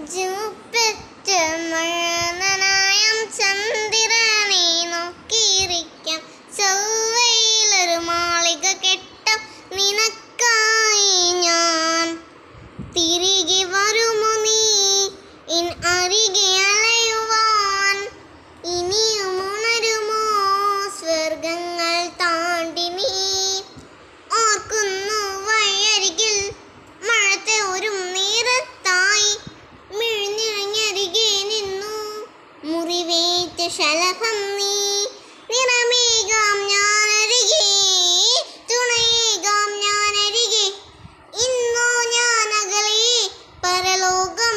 ജൂപ്പറ്റ മഴനനായം ചന്ദ്രനെ നോക്കിയിരിക്കാം. ചൊവ്വയിലൊരു മാളിക കെട്ടാം നിനക്കായി ഞാൻ. തിരികെ വരുമോ നീ എൻ അരികെ അലയുവാൻ? ഇനിയും ഉണരുമോ സ്വർഗങ്ങൾ താണ്ടി നീ? ഓർക്കുന്നു വഴിയരികിൽ മഴത്തോരും നേരത്തായി മിഴിഞ്ഞരികെ നിന്നു മുറിവേറ്റ ശലഭം നീ. നിറമേകാം ഞാനരികെ, തുണയേകാം ഞാനരികെ. ഇന്നോ ഞാൻ അകലെ പരലോകം